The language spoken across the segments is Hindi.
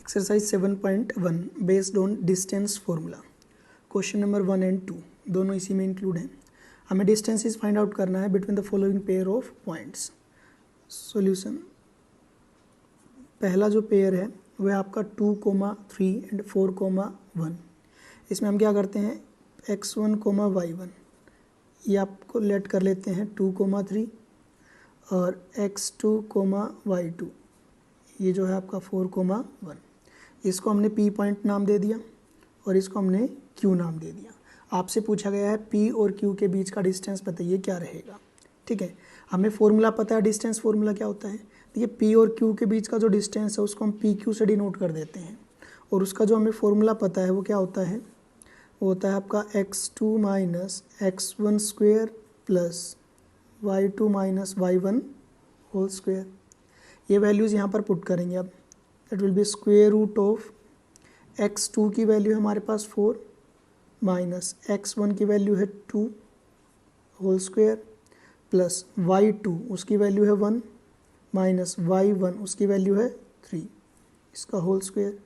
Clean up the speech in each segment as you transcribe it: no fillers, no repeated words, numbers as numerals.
Exercise 7.1 based on distance formula. Question number 1 and 2 दोनों इसी में इंक्लूड हैं। हमें डिस्टेंसेस फाइंड आउट करना है between the following pair of points. Solution, पहला जो पेयर है वह आपका 2,3 एंड 4,1। इसमें हम क्या करते हैं, x1, y1 ये आपको लेट कर लेते हैं 2,3 और x2, y2 ये जो है आपका 4,1। इसको हमने P पॉइंट नाम दे दिया और इसको हमने Q नाम दे दिया। आपसे पूछा गया है P और Q के बीच का डिस्टेंस बताइए क्या रहेगा। ठीक है, हमें फॉर्मूला पता है, डिस्टेंस फॉर्मूला क्या होता है। देखिए P और Q के बीच का जो डिस्टेंस है उसको हम PQ से डिनोट कर देते हैं और उसका जो हमें फॉर्मूला पता है वो क्या होता है, वो होता है आपका x2 minus x1 square plus y2 minus y1 whole square. ये वैल्यूज़ यहाँ पर पुट करेंगे अब। That will be square root of x2 की वैल्यू हमारे पास 4 माइनस x1 की वैल्यू है 2 होल स्क्वेयर प्लस y2 उसकी वैल्यू है 1 माइनस y1 उसकी वैल्यू है 3 इसका whole square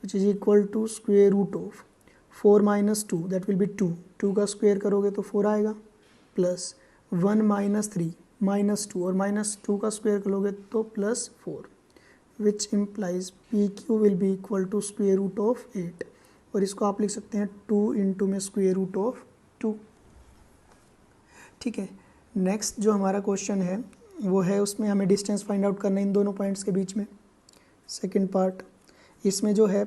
which is equal to square root of 4 minus 2 that will be 2। 2 का स्क्वेयर करोगे तो 4 आएगा प्लस 1 माइनस 3 माइनस 2 और माइनस 2 का स्क्वेयर करोगे तो plus 4 which implies PQ will be equal to square root of 8 और इसको आप लिख सकते हैं 2 इंटू में स्क्वेयर रूट ऑफ 2। ठीक है, नेक्स्ट जो हमारा क्वेश्चन है वो है, उसमें हमें डिस्टेंस फाइंड आउट करना है इन दोनों पॉइंट्स के बीच में। सेकेंड पार्ट, इसमें जो है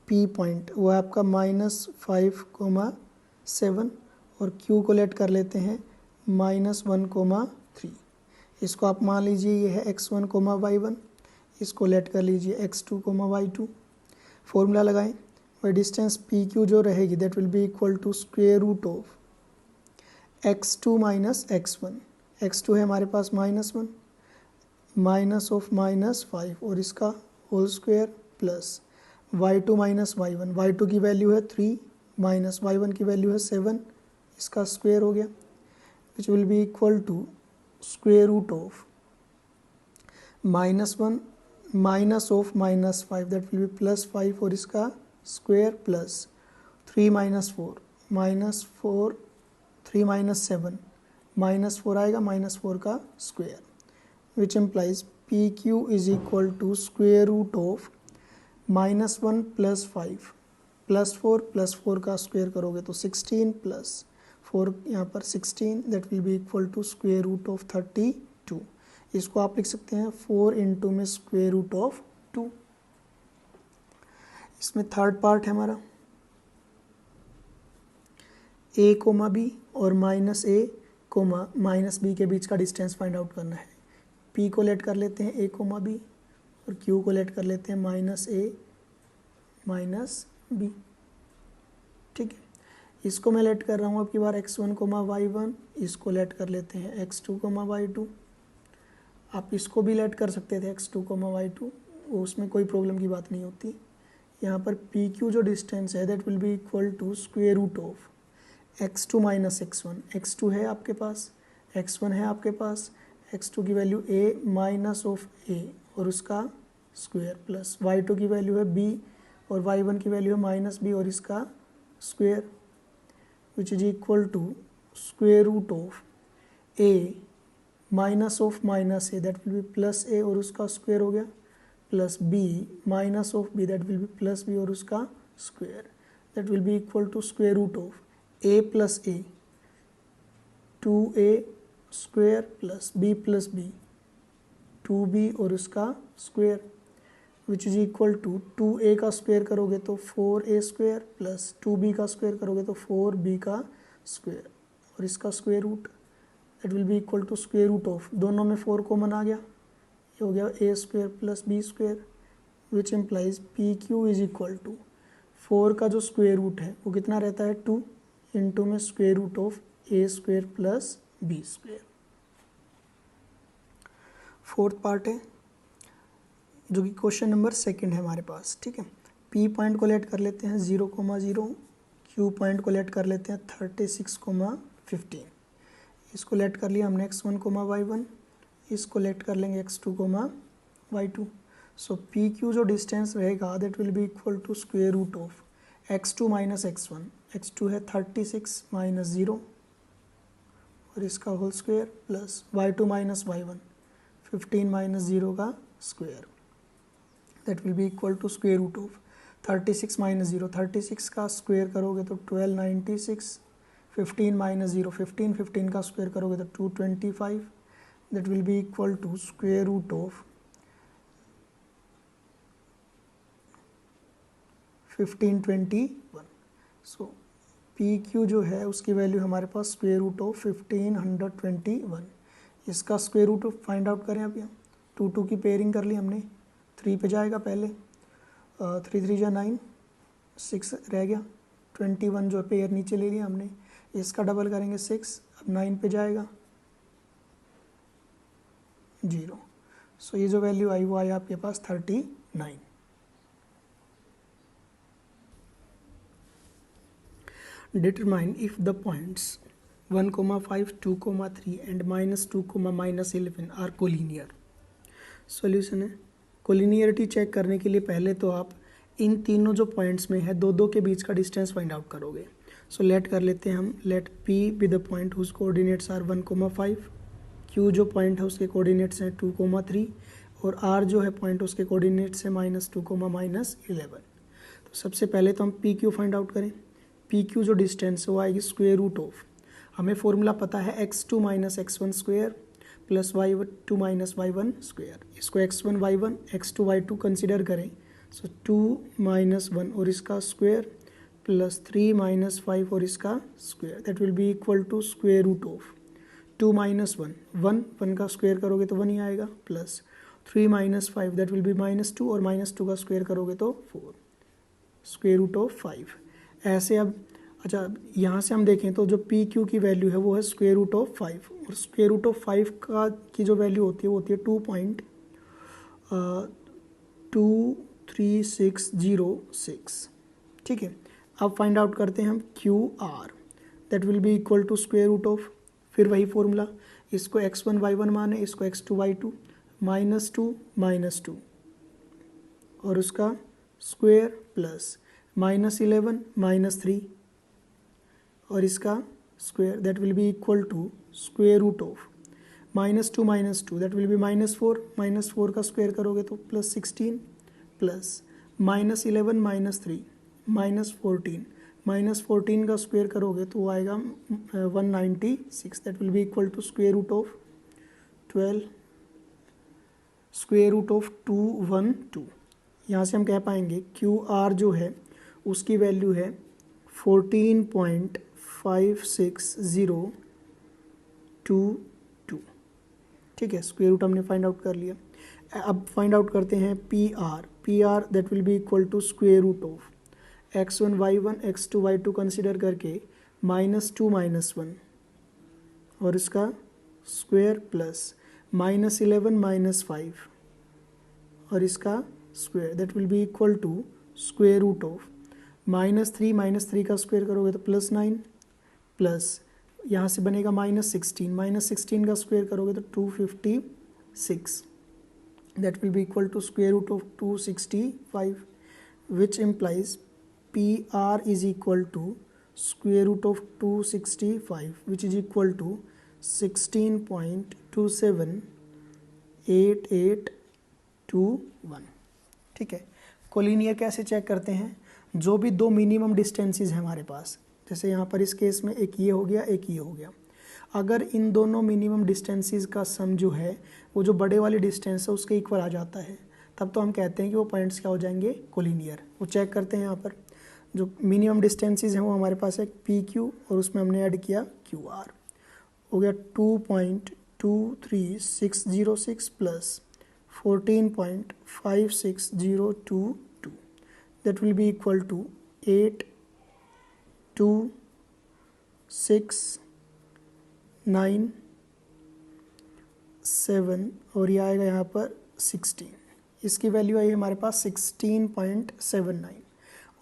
P पॉइंट वो है आपका -5,7 और Q को लेट कर लेते हैं -1,3। इसको आप मान लीजिए ये है x1, y1, इसको लेट कर लीजिए x2, y2। फॉर्मूला लगाएं, वह डिस्टेंस PQ जो रहेगी that will be equal to square root of x2 minus x1। x2 है हमारे पास -1 माइनस ऑफ -5 और इसका whole square plus y2 minus y1। y2 की वैल्यू है 3 माइनस y1 की वैल्यू है 7 इसका स्क्वेयर हो गया which will be equal to square root of -1 minus of -5 that will be +5 और इसका स्क्वेयर प्लस 3 माइनस 4 -4 3 माइनस 7 -4 आएगा -4 का square which implies PQ is equal to square root of -1 plus 5 plus 4 का स्क्वेयर करोगे तो 16 प्लस 4 यहाँ पर 16 that will be equal to square root of 32। इसको आप लिख सकते हैं 4 इंटू में स्क्वेयर रूट ऑफ 2। इसमें थर्ड पार्ट है हमारा A, B और -A, -B के बीच का डिस्टेंस फाइंड आउट करना है। P को लेट कर लेते हैं A, B और Q को लेट कर लेते हैं -A, -B। ठीक है, इसको मैं लेट कर रहा हूँ अब की बार x1, y1, इसको लेट कर लेते हैं x2, y2। आप इसको भी लेट कर सकते थे x2, y2, उसमें कोई प्रॉब्लम की बात नहीं होती। यहाँ पर PQ जो डिस्टेंस है that will be equal to square root of x2 minus x1। x2 है आपके पास, x1 है आपके पास, x2 की value a minus of a और उसका स्क्वेयर प्लस y2 की वैल्यू है b और y1 की वैल्यू है -b और इसका square which is equal to square root of a minus of -a that will be plus a और उसका स्क्वेयर हो गया plus b minus of b that will be plus b और उसका square that will be equal to square root of a plus a 2a square plus b plus b 2b और उसका square which is equal to 2a का स्क्वेयर करोगे तो 4a स्क्वेयर प्लस 2b का स्क्वेयर करोगे तो 4b का स्क्वेयर और इसका square root that will be equal to square root of, दोनों में 4 कॉमन आ गया, ये हो गया a square plus b square which implies PQ is equal to 4 का जो स्क्वेयर रूट है वो कितना रहता है 2 इंटू में square root of a square plus b square. Fourth part है जो कि क्वेश्चन नंबर 2 है हमारे पास। ठीक है, P पॉइंट को लेट कर लेते हैं 0,0, Q पॉइंट को लेट कर लेते हैं 36,15। इसको लेट कर लिया हमने x1, y1, इसको लेट कर लेंगे x2, y2। So P Q जो डिस्टेंस रहेगा that will be equal to square root of x2 minus x1, x2 है 36 माइनस 0 और इसका whole square plus y2 minus y1, 15 minus 0 का square, that will be equal to square root of 36 minus 0, 36 का स्क्वेयर करोगे तो 1296, 15 माइनस 0, 15, 15 का स्क्वेयर करोगे तो 225, that will be equal to square root of 1521। So P Q जो है उसकी वैल्यू हमारे पास स्क्वेयर रूट ऑफ 1521। इसका स्क्वेयर रूट फाइंड आउट करें अभी हम, 2 की पेयरिंग कर ली हमने, 3 पे जाएगा पहले, 3 3 जा 9, 6 रह गया, 21 जो पेयर नीचे ले लिया हमने, इसका डबल करेंगे 6, अब 9 पे जाएगा 0। सो ये जो वैल्यू आई वो आई आपके पास 39। Determine if the points 1, 5, 2, 3 and -2, -11 are collinear। Solution है, कोलिनियरिटी चेक करने के लिए पहले तो आप इन तीनों जो पॉइंट्स में है दो दो के बीच का डिस्टेंस फाइंड आउट करोगे। सो लेट कर लेते हैं हम, let P with the point whose coordinates are 1, 5, Q जो पॉइंट है उसके कोऑर्डिनेट्स हैं 2, 3 और R जो है पॉइंट उसके कोऑर्डिनेट्स है -2, -11। तो सबसे पहले तो हम PQ फाइंड आउट करें। पी क्यू जो डिस्टेंस है वो आएगी स्क्वेयर रूट ऑफ, हमें फॉर्मूला पता है x2 minus x1 square plus y2 minus y1 square. इसको x1 y1 x2 y2 consider करें, सो 2 माइनस 1 और इसका स्क्वेयर प्लस 3 माइनस 5 और इसका square, that will be equal to square root of 2 minus 1, 1 का स्क्वेयर करोगे तो 1 ही आएगा, plus 3 minus 5 that will be -2 और -2 का स्क्वेयर करोगे तो 4, स्क्वेयर रूट ऑफ 5। ऐसे अब अच्छा यहाँ से हम देखें तो जो पी क्यू की वैल्यू है वो है स्क्वेयर रूट ऑफ 5 और स्क्वेयर रूट ऑफ 5 का की जो वैल्यू होती है वो होती है 2.23606। ठीक है, अब फाइंड आउट करते हैं हम Q R, that will be equal to square root of, फिर वही फॉर्मूला, इसको x1 y1 माने, इसको x2 y2, -2 और उसका स्क्वेयर प्लस -11 -3 और इसका square, that will be equal to square root of -2 that will be -4 का स्क्वेयर करोगे तो +16 प्लस -11 -3 -14 का स्क्वेयर करोगे तो वो आएगा 196, that will be equal to square root of 12, square root of 212। यहाँ से हम कह पाएंगे क्यू आर जो है उसकी वैल्यू है 14.56022। ठीक है, स्क्वेयर रूट हमने फाइंड आउट कर लिया। अब फाइंड आउट करते हैं P R that will be equal to square root of x1 y1 x2 y2 consider करके -2 -1 और इसका स्क्वेयर प्लस -11 -5 और इसका square, that will be equal to square root of -3 का स्क्वेयर करोगे तो +9 प्लस यहाँ से बनेगा -16 का स्क्वेयर करोगे तो 256, that will be equal to square root of 265, which implies P R is equal to square root of 265 which is equal to 16.278821। ठीक है, कोलिनियर कैसे चेक करते हैं, जो भी दो मिनिमम डिस्टेंसेस हैं हमारे पास, जैसे यहाँ पर इस केस में एक ये हो गया एक ये हो गया, अगर इन दोनों मिनिमम डिस्टेंसेस का सम जो है वो जो बड़े वाली डिस्टेंस है उसके इक्वल आ जाता है, तब तो हम कहते हैं कि वो पॉइंट्स क्या हो जाएंगे, कोलिनियर। वो चेक करते हैं, यहाँ पर जो मिनिमम डिस्टेंसेस हैं वो हमारे पास है पी क्यू और उसमें हमने ऐड किया क्यू आर, हो गया 2.23606 plus 14.56022, that will be equal to 8267 और ये आएगा यहाँ पर 16, इसकी वैल्यू आई हमारे पास 16.79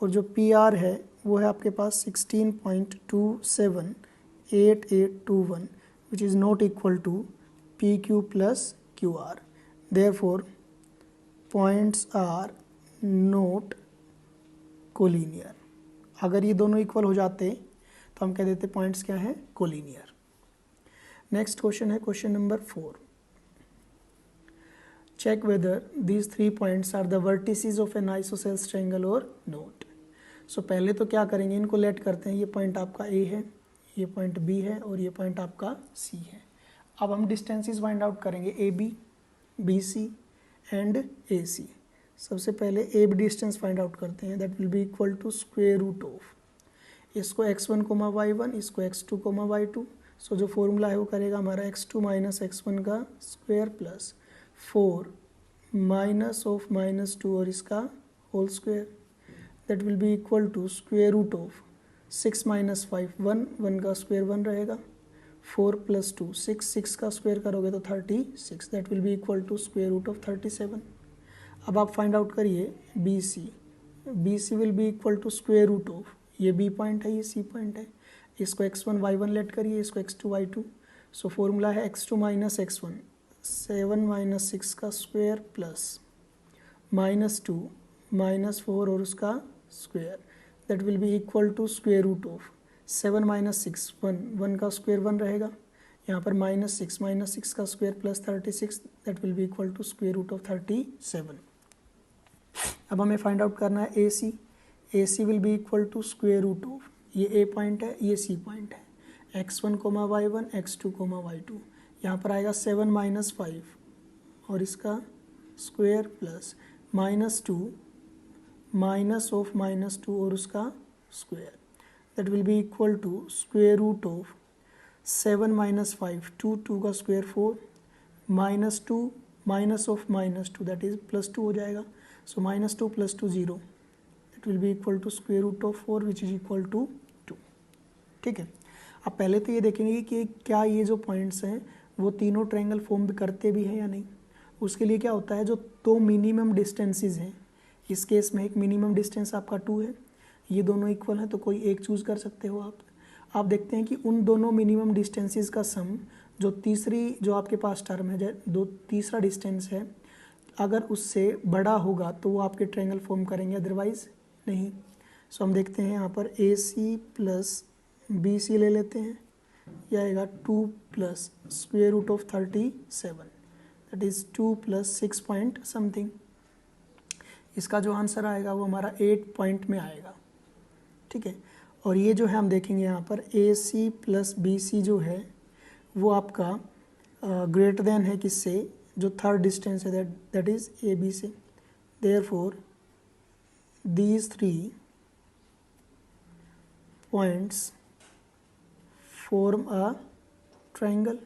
और जो पी आर है वो है आपके पास 16.278821 which is not equal to PQ plus QR. Therefore points are not collinear. अगर ये दोनों इक्वल हो जाते तो हम कह देते पॉइंट्स क्या हैं, कोलिनियर। नेक्स्ट क्वेश्चन है question number 4। Check whether these 3 points are the vertices of an isosceles triangle और नोट। सो पहले तो क्या करेंगे, इनको लेट करते हैं। ये पॉइंट आपका ए है, ये पॉइंट बी है और ये पॉइंट आपका सी है। अब हम डिस्टेंसेस फाइंड आउट करेंगे, A B, B C and A C. सबसे पहले A B distance find out करते हैं, that will be equal to square root of, इसको x1 कोमा y1, इसको x2 कोमा y2। सो जो फॉर्मूला है वो करेगा हमारा x2 माइनस x1 का square plus 4 minus of minus 2 और इसका whole square, that will be equal to square root of 6 minus 5 1, 1 का स्क्वायर 1 रहेगा, 4 प्लस 2 6, 6 का स्क्वायर करोगे तो 36, that will be equal to square root of 37। अब आप फाइंड आउट करिए B C, B C will be equal to square root of, ये बी पॉइंट है, ये सी पॉइंट है, इसको x1 y1 लेट करिए, इसको x2 y2। सो फॉर्मूला है x2 माइनस x1, 7 माइनस 6 का स्क्वायर प्लस माइनस 2 माइनस 4 और उसका square, that will be equal to square root of 7 minus 6 1, 1 का स्क्वायर 1 रहेगा, यहाँ पर माइनस 6 का square plus 36, that will be equal to square root of 37। अब हमें फाइंड आउट करना है A C, A C will be equal to square root of, ये ए पॉइंट है, ये सी पॉइंट है, x1 coma y1, x2 coma y2। यहाँ पर आएगा 7 माइनस 5 और इसका square plus minus 2 minus of minus 2 और उसका square, that will be equal to square root of 7 minus 5, 2 का square 4 minus 2 minus of minus 2 that is plus 2 हो जाएगा। So minus 2 plus 2 0, that will be equal to square root of 4 which is equal to 2। ठीक है, अब पहले तो ये देखेंगे कि क्या ये जो पॉइंट्स हैं वो तीनों ट्रायंगल फॉर्म करते भी हैं या नहीं। उसके लिए क्या होता है, जो दो मिनिमम डिस्टेंसेस हैं, इस केस में एक मिनिमम डिस्टेंस आपका 2 है, ये दोनों इक्वल हैं तो कोई एक चूज़ कर सकते हो आप देखते हैं कि उन दोनों मिनिमम डिस्टेंसेस का सम, जो तीसरी जो आपके पास टर्म है, तीसरा डिस्टेंस है, अगर उससे बड़ा होगा तो वो आपके ट्रायंगल फॉर्म करेंगे, अदरवाइज नहीं। सो हम देखते हैं यहाँ पर ए सी प्लस बी सी ले लेते हैं, यह आएगा 2 plus square root of 37, that is 2 plus 6 point something. इसका जो आंसर आएगा वो हमारा 8 पॉइंट में आएगा। ठीक है, और ये जो है हम देखेंगे यहाँ पर ए सी प्लस बी सी जो है वो आपका ग्रेटर देन है किससे, जो थर्ड डिस्टेंस है, दैट इज़ ए बी से। Therefore these 3 points form a triangle,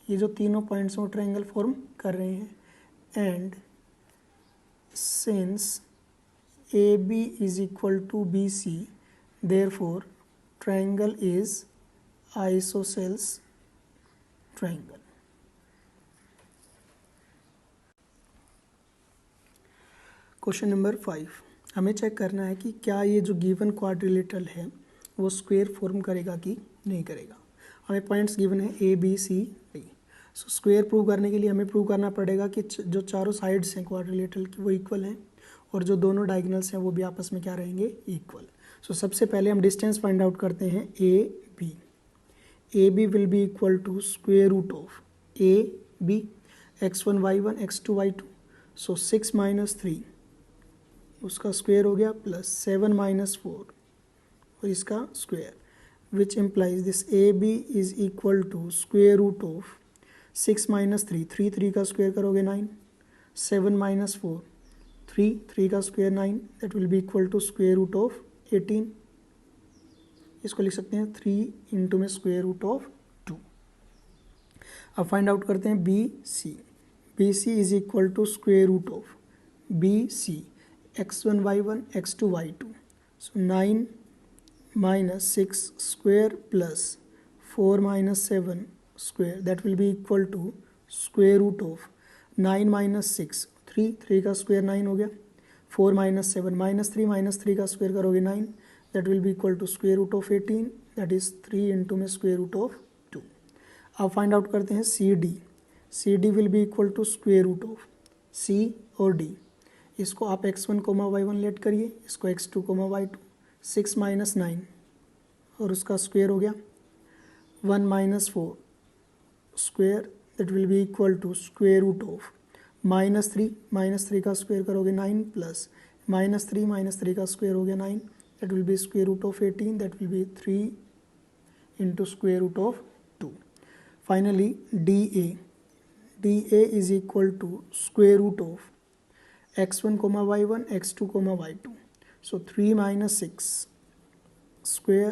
ये जो तीनों पॉइंट्स वो ट्रायंगल फॉर्म कर रहे हैं। And since A B is equal to B C, therefore triangle is isosceles triangle. Question number 5, हमें चेक करना है कि क्या ये जो गिवन क्वाड्रिलेटरल है वो स्क्वायर फॉर्म करेगा कि नहीं करेगा। हमें पॉइंट्स गिवन है A B C D. So square prove करने के लिए हमें प्रूव करना पड़ेगा कि जो चारों साइड्स हैं क्वाड्रिलेटरल की वो इक्वल हैं और जो दोनों डायगोनल्स हैं वो भी आपस में क्या रहेंगे, इक्वल। सो सबसे पहले हम डिस्टेंस फाइंड आउट करते हैं A B. A B will be equal to square root of A B, x1 y1 x2 y2। So 6 minus 3 उसका स्क्वायर हो गया प्लस 7 माइनस 4 और इसका square, which implies this A B is equal to square root of 6 minus 3, 3 का स्क्वायर करोगे 9, 7 माइनस 4 3 का square 9, that will be equal to square root of 18। इसको लिख सकते हैं 3 इंटू में स्क्वायर रूट ऑफ 2। अब फाइंड आउट करते हैं B C. B C is equal to square root of B C x1 y1 x2 y2। So 9 minus 6 square plus 4 minus 7 square, that will be equal to square root of 9 minus 6, 3 का स्क्वायर 9 हो गया, 4 minus 7 minus 3 का स्क्वायर करोगे 9, that will be equal to square root of 18, that is 3 into में square root of 2। अब फाइंड आउट करते हैं C D. C D will be equal to square root of C और डी। इसको आप x1 कोमा y1 लेट करिए, इसको x2 कोमा y2, 6 माइनस 9 और उसका स्क्वायर हो गया 1 minus 4 square, that will be equal to square root of -3 का स्क्वायर करोगे 9 प्लस -3 का स्क्वायर हो गया 9, that will be square root of 18, that will be 3 into square root of 2. Finally, dA is equal to square root of x1 comma y1 x2 comma y2. So 3 minus 6 square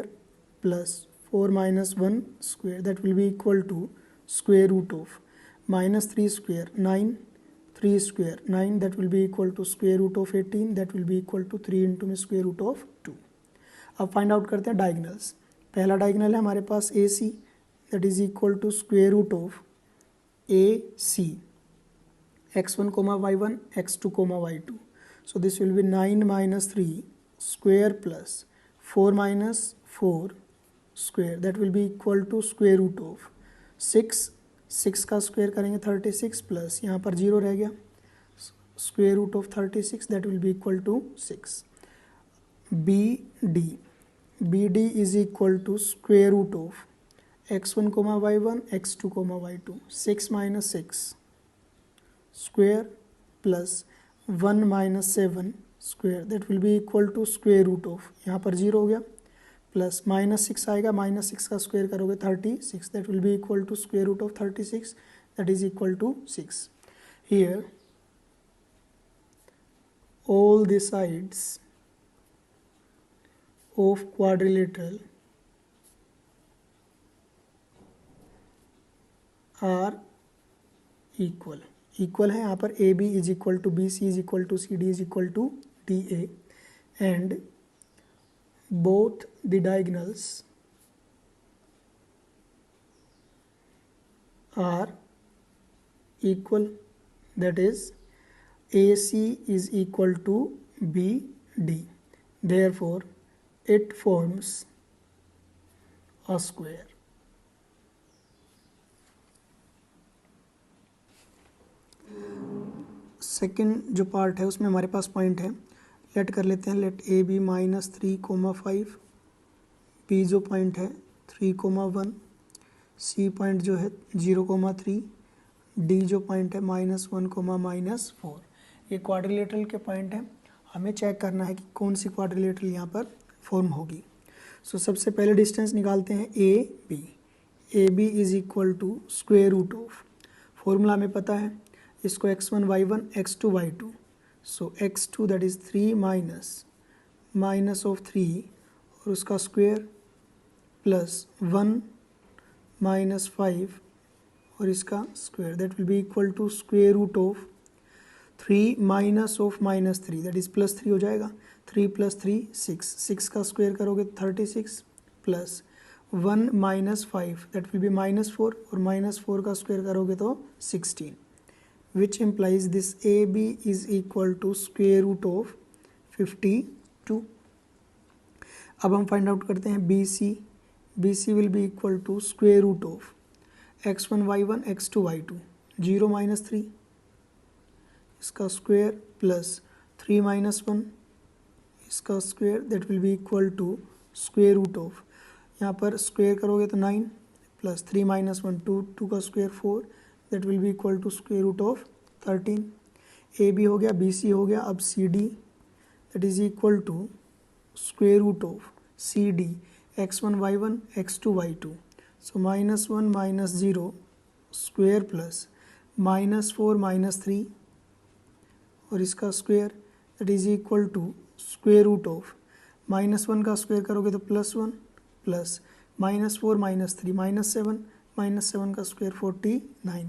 plus 4 minus 1 square, that will be equal to square root of -3 square 9, 3 square 9, that will be equal to square root of 18, that will be equal to 3 into में square root of 2. अब फाइंड आउट करते हैं डायगनल्स. पहला डायगनल है हमारे पास AC, that is equal to square root of AC x1 comma y1 x2 comma y2. So this will be 9 minus 3 square plus 4 minus 4 square, that will be equal to square root of 6 का स्क्वायर करेंगे 36 प्लस यहाँ पर 0 रह गया, square root of 36, that will be equal to 6. BD is equal to square root of x1 comma y1 x2 comma y2, 6 minus 6 square plus 1 minus 7 square, that will be equal to square root of, यहाँ पर 0 हो गया, प्लस -6 आएगा, -6 का स्क्वायर करोगे 36, that will be equal to square root of 36, that is equal to 6. Here all the sides of quadrilateral are equal है. यहाँ पर AB is equal to BC is equal to CD is equal to DA, and both the diagonals are equal, that is AC is equal to BD, therefore it forms a square. Second जो पार्ट है उसमें हमारे पास पॉइंट है, लेट कर लेते हैं. लेट ए बी -3,5, बी जो पॉइंट है 3,1, सी पॉइंट जो है 0,3, डी जो पॉइंट है -1, -4. ये क्वाड्रिलेटरल के पॉइंट हैं. हमें चेक करना है कि कौन सी क्वाड्रिलेटरल यहाँ पर फॉर्म होगी. सो सबसे पहले डिस्टेंस निकालते हैं A B is equal to square root of, formula हमें पता है, इसको x1 y1 x2 y2. So x2 that is 3 minus of 3 और उसका स्क्वायर प्लस 1 माइनस 5 और इसका square, that will be equal to square root of 3 minus of -3, that is +3 हो जाएगा. 3 + 3 6 का स्क्वायर करोगे 36 plus 1 minus 5, that will be -4 और -4 का स्क्वायर करोगे तो 16, which implies this AB is equal to square root of 52. अब हम फाइंड आउट करते हैं BC will be equal to square root of x1 y1 x2 y2, 0 minus 3 इसका स्क्वायर प्लस 3 minus 1 इसका square, that will be equal to square root of, यहाँ पर स्क्वायर करोगे तो 9 प्लस 3 minus 1 2 का square 4, that will be equal to square root of 13. AB हो गया, BC हो गया. अब CD that is equal to square root of CD x1 y1 x2 y2. So -1 -0 square plus -4 -3 और इसका square, that is equal to square root of -1 का स्क्वायर करोगे तो +1 प्लस -4 -3 -7 का square 49,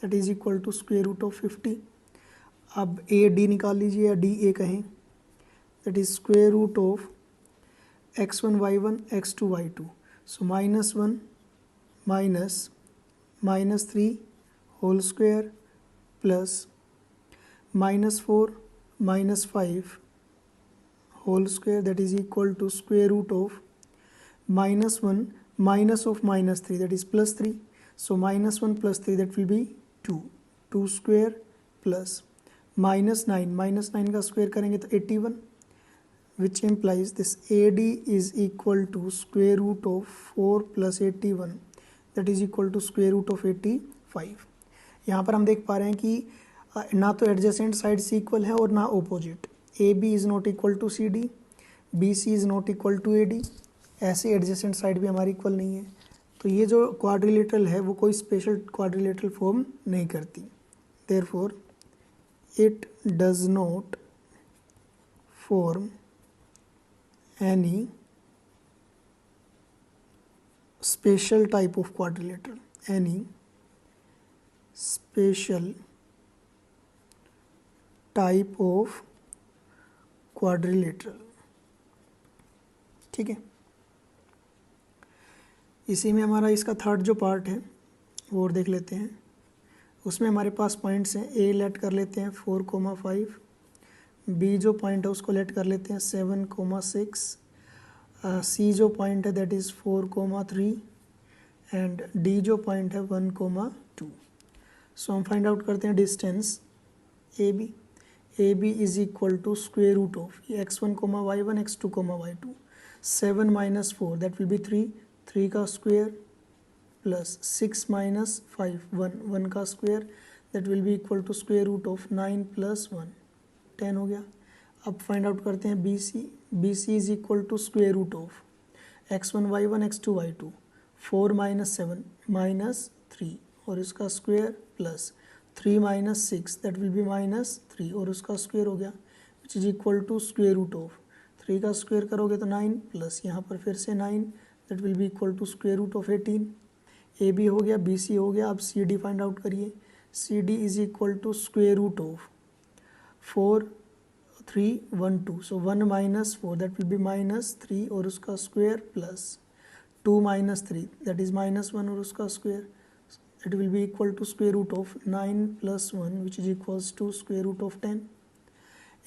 that is equal to square root of 50. अब AD निकाल लीजिए या DA कहें, that is square root of x1 y1 x2 y2. So -1 minus -3 whole square plus -4 -5 whole square, that is equal to square root of -1 minus of -3, that is +3. So -1 + 3, that will be 2 square plus -9 का स्क्वायर करेंगे तो 81, which implies this AD is equal to square root of 4 + 81 that is equal to square root of 85। यहाँ पर हम देख पा रहे हैं कि ना तो एडजेसेंट साइड्स इक्वल है और ना opposite. AB is not equal to CD, BC is not equal to AD। ऐसे एडजेसेंट साइड भी हमारी इक्वल नहीं है, तो ये जो क्वाड्रिलेटरल है वो कोई स्पेशल क्वाड्रिलेटरल फॉर्म नहीं करती। Therefore it does not form any special type of quadrilateral, any special type of quadrilateral। ठीक है, इसी में हमारा इसका थर्ड जो पार्ट है वो और देख लेते हैं। उसमें हमारे पास पॉइंट्स हैं, A लेट कर लेते हैं 4,5, B जो पॉइंट है उसको लेट कर लेते हैं 7,6, C जो पॉइंट है दैट इज़ 4,3 एंड D जो पॉइंट है 1,2। सो हम फाइंड आउट करते हैं distance AB is equal to square root of x1, y1, x2, y2, 7 - 4 that will be 3 का स्क्वायर प्लस 6 - 5 1 का स्क्वायर that will be equal to square root of 9 + 1 10 हो गया। अब फाइंड आउट करते हैं BC is equal to square root of x1, y1, x2, y2, 4 - 7 -3 और इसका square plus 3 - 6 that will be -3 और उसका स्क्वायर हो गया, which is equal to square root of 3 का स्क्वायर करोगे तो 9 प्लस यहाँ पर फिर से 9 that will be equal to square root of 18। AB हो गया, BC हो गया। अब CD फाइंड आउट करिए। CD is equal to square root of 4 3 1 2, so 1 - 4 that will be -3 और उसका स्क्वायर प्लस 2 - 3 दैट इज -1 और उसका square, it will be equal to square root of 9 + 1 which is equals to square root of 10।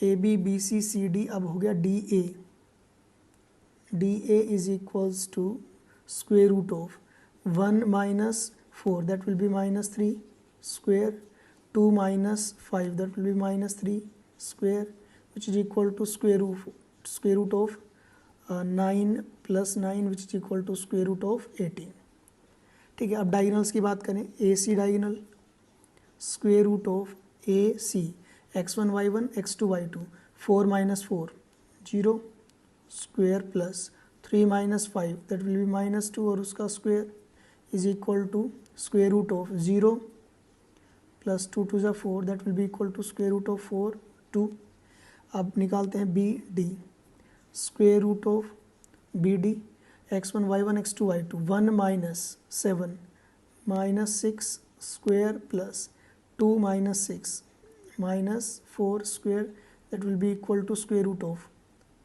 AB BC CD अब हो गया DA is equals to square root of 1 - 4 that will be -3 square, 2 - 5 that will be -3 square which is equal to square root of 9 + 9 which is equal to square root of 18। ठीक है, अब डायगोनल्स की बात करें। AC diagonal square root of AC x1 y1 x2 y2, 4 - 4 0 square plus 3 - 5 that will be -2 और उसका square is equal to square root of 0 + 2 2 = 4 that will be equal to square root of 4 2। अब निकालते हैं BD square root of BD x1 y1 x2 y2, 1 - 7 -6 square plus 2 - 6 -4 square that will be equal to square root of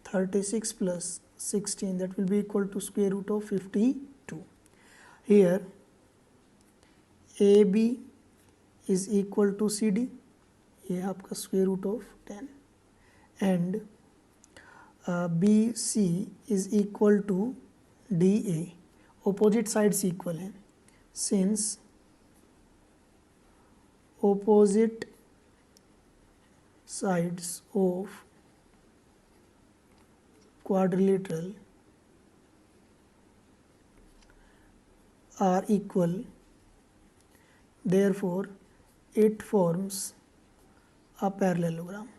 36 plus 16 that will be equal to square root of 52। Here AB is equal to CD, ये आपका square root of 10 and BC is equal to DA, opposite sides equal हैं, since opposite sides of quadrilateral are equal, therefore it forms a parallelogram।